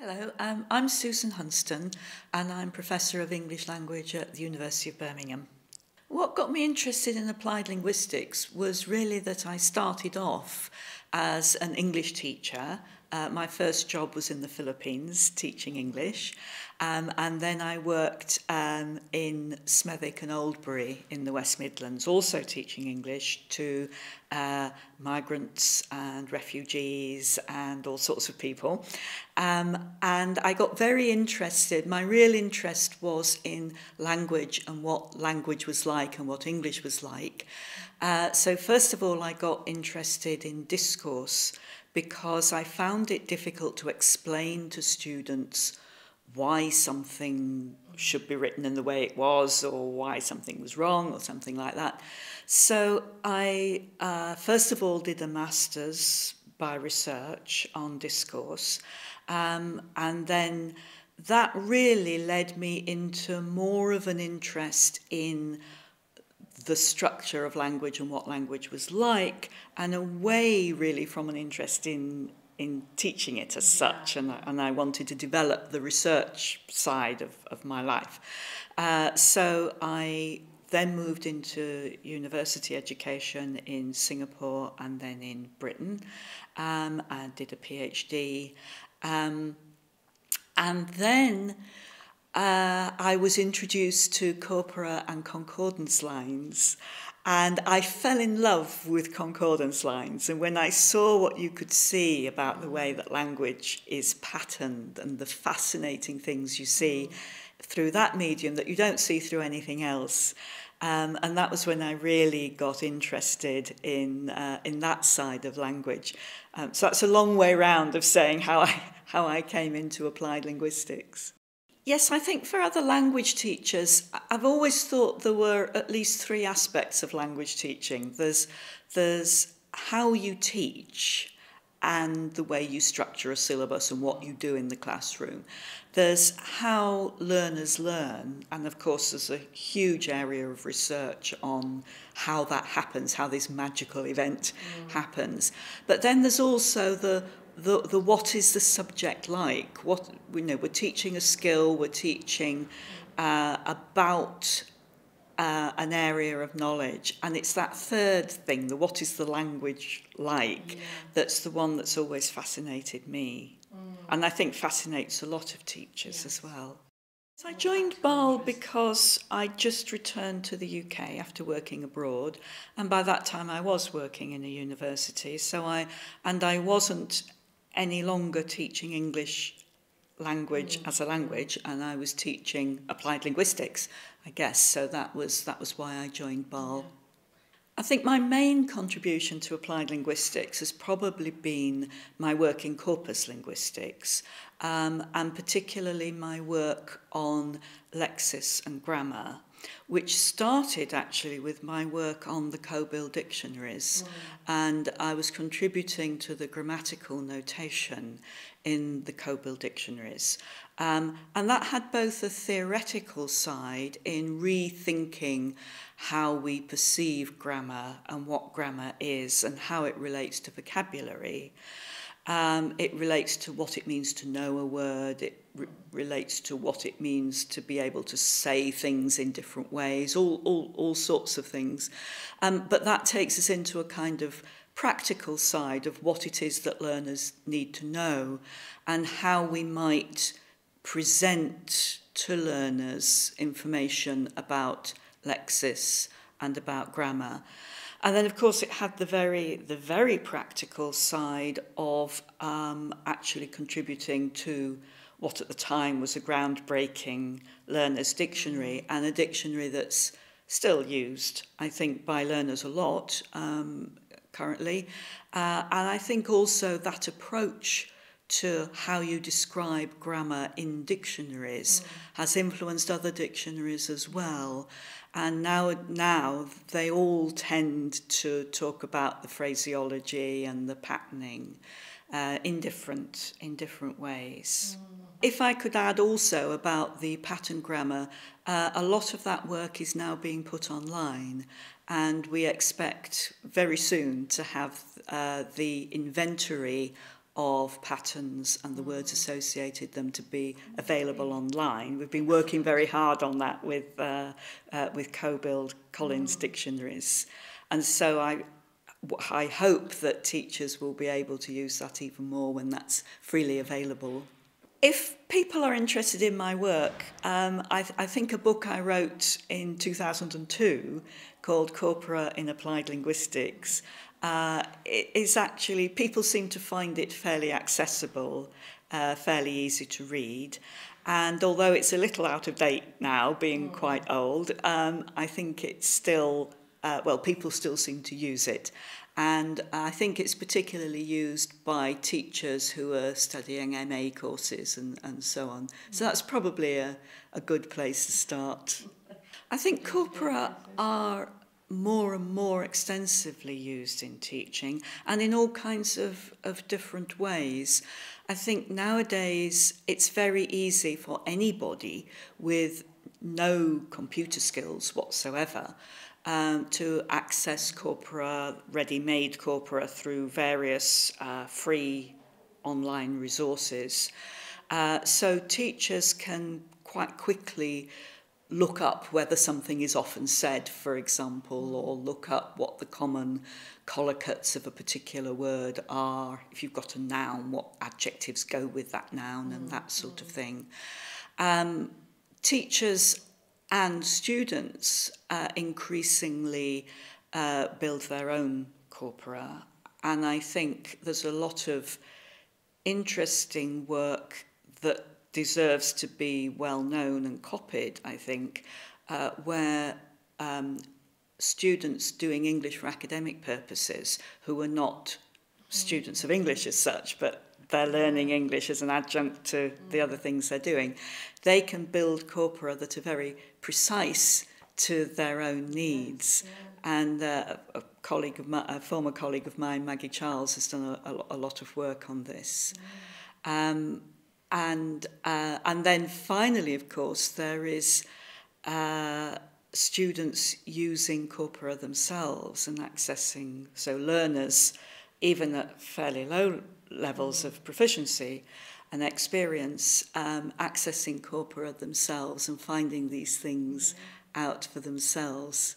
Hello, I'm Susan Hunston and I'm Professor of English Language at the University of Birmingham. What got me interested in applied linguistics was really that I started off as an English teacher. My first job was in the Philippines, teaching English, and then I worked in Smethwick and Oldbury in the West Midlands, also teaching English to migrants and refugees and all sorts of people. And I got very interested. My real interest was in language and what language was like and what English was like. So first of all, I got interested in discourse because I found it difficult to explain to students why something should be written in the way it was or why something was wrong or something like that. So I first of all did a master's by research on discourse, and then that really led me into more of an interest in the structure of language and what language was like, and away really from an interest in teaching it as such, and I wanted to develop the research side of my life. So I then moved into university education in Singapore and then in Britain. I did a PhD. And then I was introduced to corpora and concordance lines, and I fell in love with concordance lines. And when I saw what you could see about the way that language is patterned and the fascinating things you see through that medium that you don't see through anything else, and that was when I really got interested in that side of language. So that's a long way round of saying how I came into applied linguistics. Yes, I think for other language teachers, I've always thought there were at least three aspects of language teaching. There's how you teach and the way you structure a syllabus and what you do in the classroom. There's how learners learn, and of course there's a huge area of research on how that happens, how this magical event happens. But then there's also the what is the subject like? What we're teaching a skill, we're teaching about an area of knowledge, and it's that third thing, the what is the language like, that's the one that's always fascinated me, and I think fascinates a lot of teachers as well. So I joined BAAL because I just returned to the UK after working abroad, and by that time I was working in a university, so I wasn't any longer teaching English language as a language, and I was teaching applied linguistics, I guess. So that was why I joined BAAL. I think my main contribution to applied linguistics has probably been my work in corpus linguistics, and particularly my work on lexis and grammar, which started actually with my work on the COBIL dictionaries, and I was contributing to the grammatical notation in the COBIL dictionaries. And that had both a theoretical side in rethinking how we perceive grammar and what grammar is and how it relates to vocabulary. It relates to what it means to know a word, it relates to what it means to be able to say things in different ways, all sorts of things. But that takes us into a kind of practical side of what it is that learners need to know and how we might present to learners information about lexis and about grammar. And then, of course, it had the very practical side of actually contributing to what at the time was a groundbreaking learners' dictionary, and a dictionary that's still used, I think, by learners a lot currently. And I think also that approach to how you describe grammar in dictionaries has influenced other dictionaries as well. And now they all tend to talk about the phraseology and the patterning in different ways. If I could add also about the pattern grammar, a lot of that work is now being put online, and we expect very soon to have the inventory of patterns and the words associated them to be available online. We've been working very hard on that with co-build Collins dictionaries. And so I hope that teachers will be able to use that even more when that's freely available. If people are interested in my work, I think a book I wrote in 2002 called Corpora in Applied Linguistics is actually, people seem to find it fairly accessible, fairly easy to read. And although it's a little out of date now, being quite old, I think it's still, people still seem to use it. And I think it's particularly used by teachers who are studying MA courses and so on. So that's probably a good place to start. I think corpora are more and more extensively used in teaching and in all kinds of different ways. I think nowadays it's very easy for anybody with no computer skills whatsoever to access corpora, ready-made corpora through various free online resources. So teachers can quite quickly look up whether something is often said, for example, or look up what the common collocates of a particular word are. If you've got a noun, what adjectives go with that noun and that sort of thing. Teachers and students increasingly build their own corpora. And I think there's a lot of interesting work that deserves to be well known and copied, I think, where students doing English for academic purposes who are not students of English as such, but they're learning English as an adjunct to the other things they're doing, they can build corpora that are very precise to their own needs. And a former colleague of mine, Maggie Charles, has done a lot of work on this. And then finally, of course, there is students using corpora themselves and accessing, so learners, even at fairly low levels of proficiency and experience, accessing corpora themselves and finding these things out for themselves.